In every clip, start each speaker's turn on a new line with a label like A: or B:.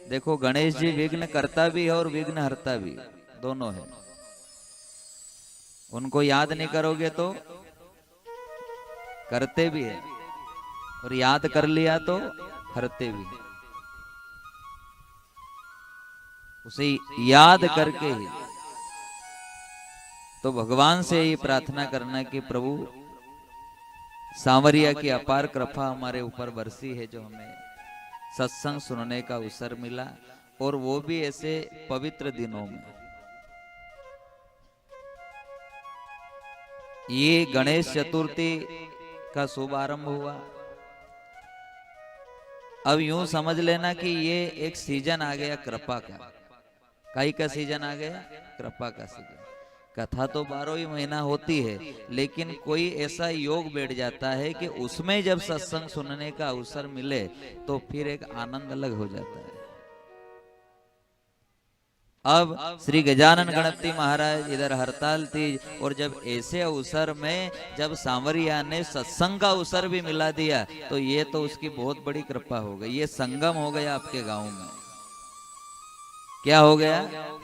A: देखो गणेश जी विघ्न करता भी है और विघ्न हरता भी, दोनों है। उनको याद नहीं करोगे तो करते भी है, और याद कर लिया तो हरते भी है। उसे याद करके ही तो भगवान से ये प्रार्थना करना कि प्रभु सांवरिया की अपार कृपा हमारे ऊपर बरसी है, जो हमें सत्संग सुनने का अवसर मिला, और वो भी ऐसे पवित्र दिनों में। ये गणेश चतुर्थी का शुभारंभ हुआ। अब यूं समझ लेना कि ये एक सीजन आ गया कृपा का। काई का सीजन आ गया? कृपा का सीजन। कथा तो 12 ही महीना होती है, लेकिन कोई ऐसा योग बैठ जाता है कि उसमें जब सत्संग सुनने का अवसर मिले तो फिर एक आनंद अलग हो जाता है। अब श्री गजानन गणपति महाराज इधर हड़ताल थी, और जब ऐसे अवसर में जब सांवरिया ने सत्संग का अवसर भी मिला दिया, तो ये तो उसकी बहुत बड़ी कृपा हो गई। ये संगम हो गया आपके गांव में। क्या हो गया?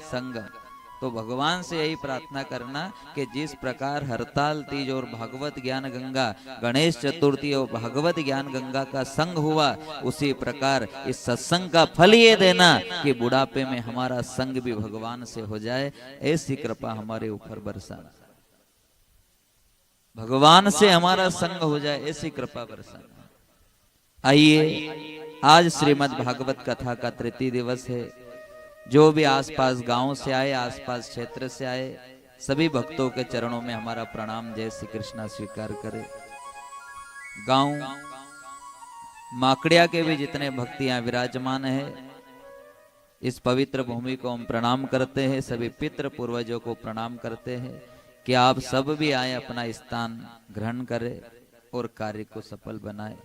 A: संगम। तो भगवान से यही प्रार्थना करना कि जिस प्रकार हड़ताल तीज और भागवत ज्ञान गंगा, गणेश चतुर्थी और भागवत ज्ञान गंगा का संग हुआ, उसी प्रकार इस सत्संग का फल ये देना कि बुढ़ापे में हमारा संग भी भगवान से हो जाए। ऐसी कृपा हमारे ऊपर बरसाना, भगवान से हमारा संग हो जाए, ऐसी कृपा बरसाना। आइए, आज श्रीमद् भागवत कथा का तृतीय दिवस है। जो भी आसपास गांव से आए, आसपास क्षेत्र से आए, सभी भक्तों के चरणों में हमारा प्रणाम जय श्री कृष्णा स्वीकार करें। गांव माकड़िया के भी जितने भक्त यहाँ विराजमान है, इस पवित्र भूमि को हम प्रणाम करते हैं। सभी पितृ पूर्वजों को प्रणाम करते हैं कि आप सब भी आए, अपना स्थान ग्रहण करें और कार्य को सफल बनाए।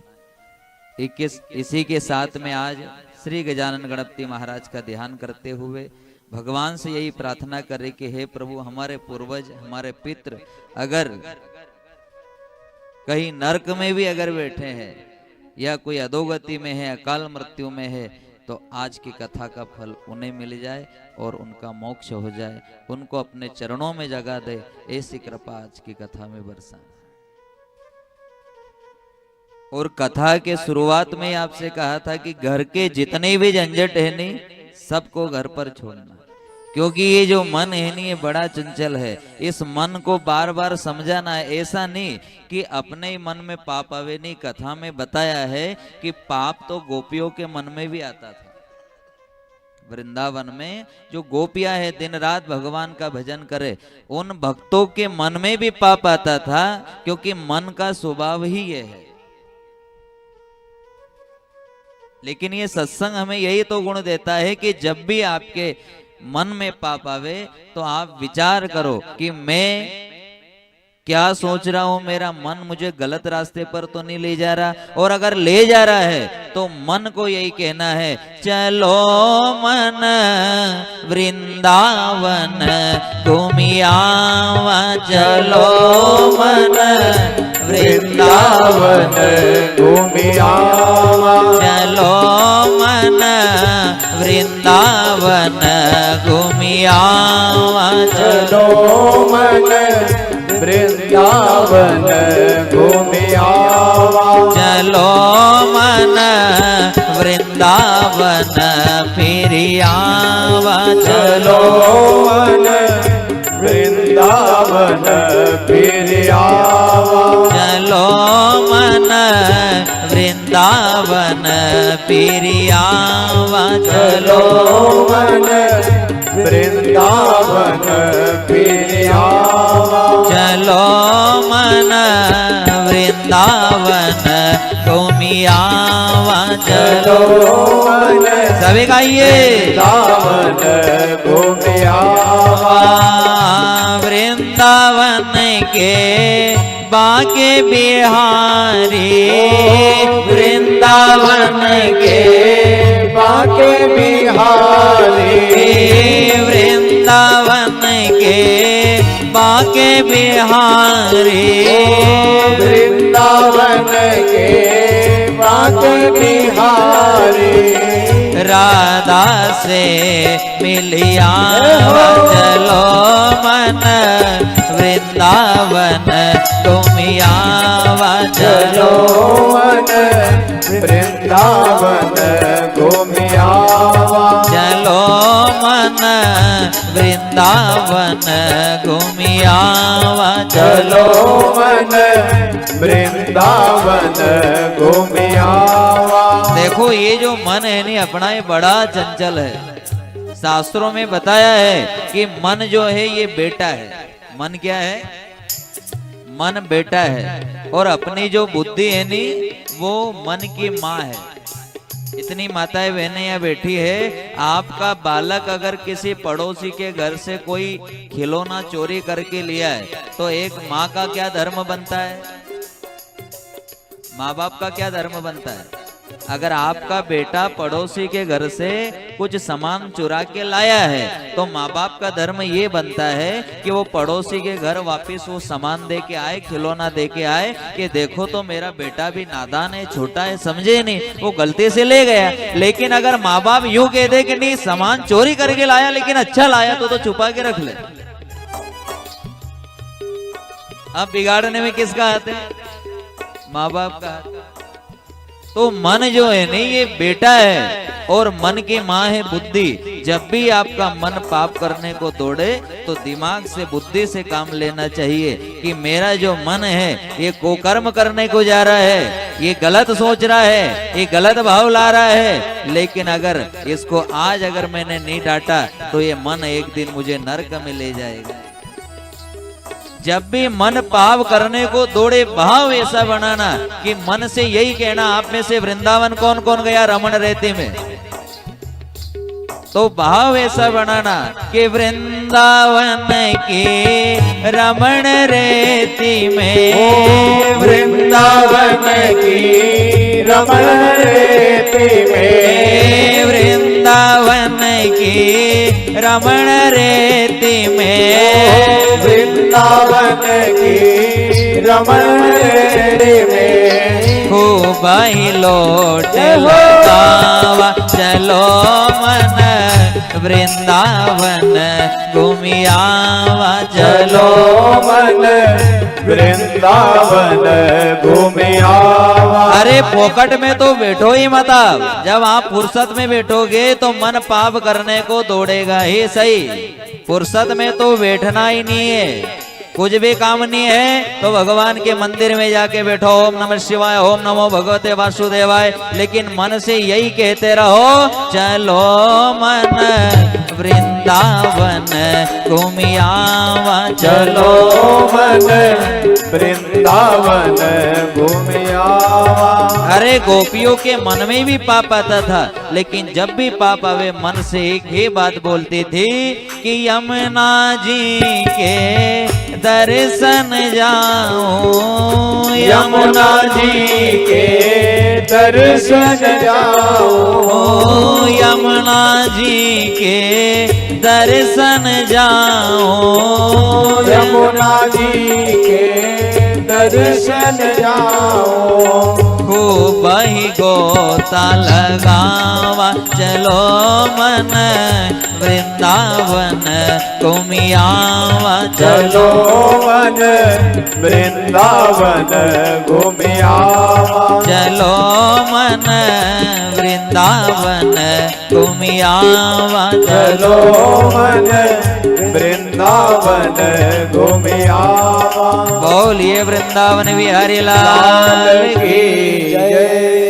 A: इसी के साथ में आज श्री गजानन गणपति महाराज का ध्यान करते हुए भगवान से यही प्रार्थना करें कि हे प्रभु, हमारे पूर्वज, हमारे पितृ अगर कहीं नरक में भी अगर बैठे हैं या कोई अधोगति में है, अकाल मृत्यु में है, तो आज की कथा का फल उन्हें मिल जाए और उनका मोक्ष हो जाए, उनको अपने चरणों में जगा दे। ऐसी कृपा आज की कथा में बरसा। और कथा के शुरुआत में आपसे कहा था कि घर के जितने भी झंझट है नहीं, सबको घर पर छोड़ना, क्योंकि ये जो मन है नहीं, ये बड़ा चंचल है। इस मन को बार बार समझाना है। ऐसा नहीं कि अपने ही मन में पाप आवे नहीं। कथा में बताया है कि पाप तो गोपियों के मन में भी आता था। वृंदावन में जो गोपियां है, दिन रात भगवान का भजन करे, उन भक्तों के मन में भी पाप आता था, क्योंकि मन का स्वभाव ही ये है। लेकिन ये सत्संग हमें यही तो गुण देता है कि जब भी आपके मन में पाप आवे तो आप विचार करो कि मैं क्या सोच रहा हूं, मेरा मन मुझे गलत रास्ते पर तो नहीं ले जा रहा। और अगर ले जा रहा है तो मन को यही कहना है, चलो मन वृंदावन घूमियावा, चलो मन वृंदावन घूमियावा, चलो मन वृंदावन घूमियावा, चलो मन वृंदावन घूमियावा, चलो मन वृंदावन फिरियावा, चलो मन वृंदावन फिरियावा, चलो मन वृंदावन फिरियावा, चलो मन वृंदावन फिरियावा, चलो मन वृंदावन घूमियावा, चलो मन, सभी गाइए, वृंदावन घूमियावा। वृंदावन के बाके बिहारी, वृंदावन के बाके बिहारी, वृंदावन के बाके बिहारी, वृंदावन के
B: नाथ निहारे।
A: राधा से मिलिया चलो मन वृंदावन घूमिया
B: चलो मन वृंदावन घूमिया।
A: चलो मन वृंदावन घूमिया।
B: चलो मन वृंदावन घूमिया।
A: देखो ये जो मन है नहीं अपना, ये बड़ा चंचल है। शास्त्रों में बताया है कि मन जो है ये बेटा है। मन क्या है? मन बेटा है और अपनी जो बुद्धि है नी वो मन की माँ है। इतनी माताएं बहनें यहाँ बैठी है, आपका बालक अगर किसी पड़ोसी के घर से कोई खिलौना चोरी करके लिया है तो एक माँ का क्या धर्म बनता है? माँ बाप का क्या धर्म बनता है? अगर आपका बेटा पड़ोसी के घर से कुछ सामान चुरा के लाया है तो माँ बाप का धर्म ये बनता है कि वो पड़ोसी के घर वापस वो सामान दे के आए, खिलौना दे के आए कि देखो तो मेरा बेटा भी नादान है, छोटा है, समझे नहीं, वो गलती से ले गया। लेकिन अगर माँ बाप यूं कह दे कि नहीं सामान चोरी करके लाया लेकिन अच्छा लाया तो छुपा के रख ले। अब बिगाड़ने में किसका हाथ है? माँ बाप का हाथ। तो मन जो है नहीं ये बेटा है और मन की माँ है बुद्धि। जब भी आपका मन पाप करने को दौड़े तो दिमाग से, बुद्धि से काम लेना चाहिए कि मेरा जो मन है ये कुकर्म करने को जा रहा है, ये गलत सोच रहा है, ये गलत भाव ला रहा है। लेकिन अगर इसको आज अगर मैंने नहीं डांटा तो ये मन एक दिन मुझे नरक में ले जाएगा। जब भी मन पाप करने को दौड़े, भाव ऐसा बनाना कि मन से यही कहना, आप में से वृंदावन कौन कौन गया रमण रेती में? तो भाव ऐसा बनाना कि वृंदावन की रमण रेती में,
B: वृंदावन की रमण रेती में,
A: वृंदावन की रमण रेती में,
B: वृंदावन की रमण रेती में।
A: खूब ही लौट लगावा चलो मन वृंदावन घूमियावा।
B: चलो मन वृंदावन घूमियावा।
A: अरे पोकट में तो बैठो ही मत आप, जब आप फुर्सत में बैठोगे तो मन पाप करने को दौड़ेगा ही सही। फुर्सत में तो बैठना ही नहीं है, कुछ भी काम नहीं है तो भगवान के मंदिर में जाके बैठो, ओम नमः शिवाय, ओम नमो भगवते वासुदेवाय। लेकिन मन से यही कहते रहो चलो मन वृंदावन घूमियावा।
B: चलो मन वृंदावन घूमियावा।
A: अरे गोपियों के मन में भी पाप आता था, लेकिन जब भी पाप आवे मन से एक ही बात बोलती थी कि यमुना जी के दर्शन जाऊं,
B: यमुना जी के दर्शन जाऊं,
A: यमुना जी के दर्शन जाऊं,
B: यमुना जी के दर्शन जाऊं।
A: खूब ही गोता लगावा चलो मन वृंदावन घूमियावा।
B: चलो मन वृंदावन घूमियावा।
A: चलो मन वृंदावन घूमियावा।
B: चलो मन वृंदावन घूमियावा।
A: बोलिए वृंदावन बिहारी लाल की
B: जय।